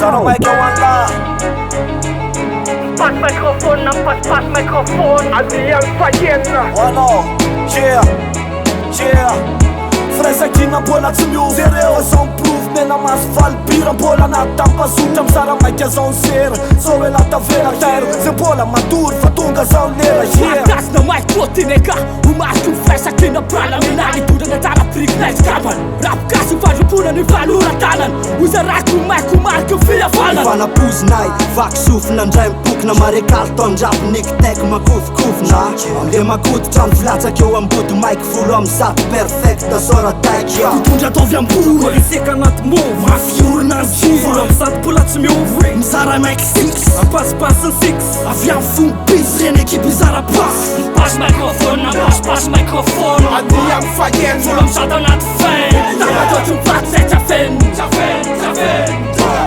Msara mic eu anda. Pass microphone, pass microphone. Adrian Fayenna. Oh no, yeah. Fresa aqui na bola de mil zero. São proof, mena mas vale pira. Bola na tampa, suta, msara mic é zão ser. Sou ela tá vera, quero. Se bola maduro, fatunga zão nela, yeah. Atas na mic, poti nega. O macho fresh aqui na prala. Minari tudo na tala, freak, nice caban. Rap kasi faz pura, ni valura talan. Usa rack, o mic, o marco, filha falan. Fana pus nai, vak suf na ndrem puk na mare kalton jap nik tek ma kuf na. Amle ma kut tran flatsa kjo ambut mic full om sat perfekta sora tag ja. Tutundra tovy amboro, iseka anaty move. Mafiorina ny jivo, amsady polatsy miovy. Mizara mic 6, ampasipasiny 6. Avy amin'ny fony bis, reny ekipe mizara pas. Pass microphone, pass microphone. Adrian Fayenna. Folo amsady anaty fen. Tapatotry mipaty zay tsafeny.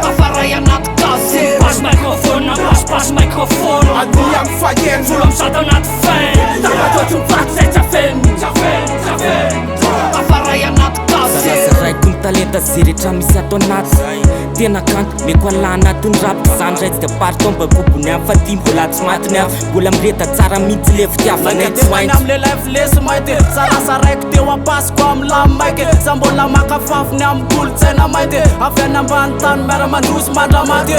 Afaray anaty kasy. Pass microphone, pass microphone. Adrian Fayenna. Folo amsady anaty fen. Tapatotry mipaty zay tsafeny. Afaray anaty kasy. Raiko talenta zeretra misy ato anaty tena kanto meko ala anatin'ny rap zany ray tsy de partomba bobony amin'ny faty mbola tsy matiny avy mbola mireta tsara mihitsy le fitiavana tsy mainty amle live lesy mainty sarasa raiky teo ampasiko amin'ny lamy maiky za mbola makafafiny amin'ny kolotsaina mainty avy any ambany tany miara mandrosy mandramaty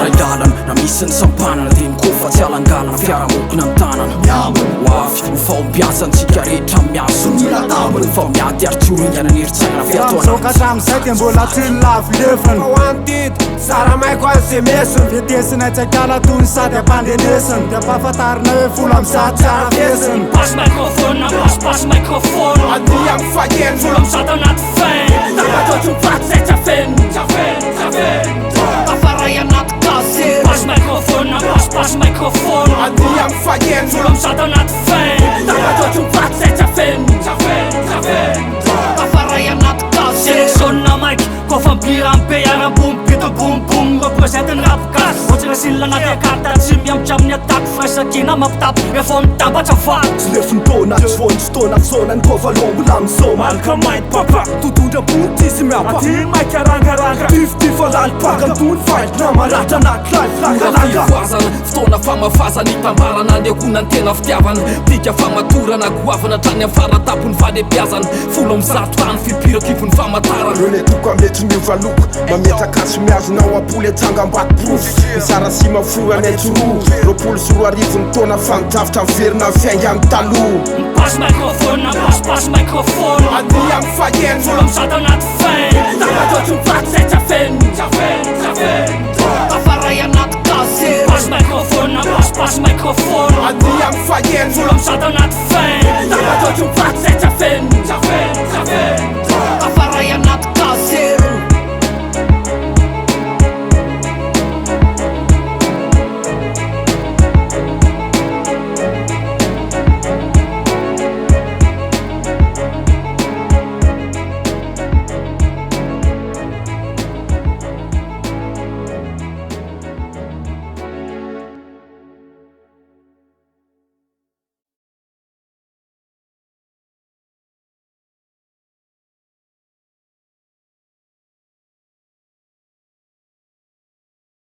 raidalan na misy ny sampanana dia mikofa tsy alanganana fiaramokona ny tanana hoavy faombiazantsika rehetra miaso ny fa miaty artioringana ny eritsaina fiatoana Samzay dia mbola tsy lavo leviny Wanted, Sara mic anse mesiny. Fitesina tsy akala tony sady ampandenesiny. Dia mpahafantarina hoe folo am'zato tsara fesiny. Pass microphone, pass microphone. Adrian Fayenna. Folo amsady anaty fen. Tapatotry mipaty zay tsafeny. Afaray anaty kasy. Pass microphone, pass microphone. Adrian Fayenna. Folo amsady anaty fen. Tapatotry mipaty zay tsafeny. Afaray anaty kasy. Sélectionna mic, kofa mpira ampe ara boom pito boom boom. Represente ny rap gasy. Ohatsy rasilina anaty akarta tsy miamitra amin'ny atako. Fresakina mampitapy efa mitambatra faly. Tsy lefiny tona, tsy voany tsy tona zonany kofa lombola misoma. Malaka mainty papa, tutundra politisy miapa. Atiny mic arangaranga. Tiftifo lalipaka antony fight na maratra anaty life langalanga. Fivazana, fotoana famafazana hitambarana andehoana ny tena fitiavana. Dika famatorana goavana trany amin'ny faratapony valim-piazana. Folo am'zato any fipirakivony famantarana. Rene toka mety mivaloko mametraka sy miazonao apoly atsanga ambaty profy misara sy maforo anetsoro roapolo sy roa arivo ny taona fanodavitra miverina fiainga amin'ny taloha pass microphone, pass microphone. Adrian Fayenna. Folo amsady anaty fen. Tapatotry mipaty zay tsafeny. Afaray anaty kasy. Pass microphone, pass microphone. Adrian Fayenna. Folo amsady anaty fen. Tapatotry mipaty zay tsafeny. Afaray anaty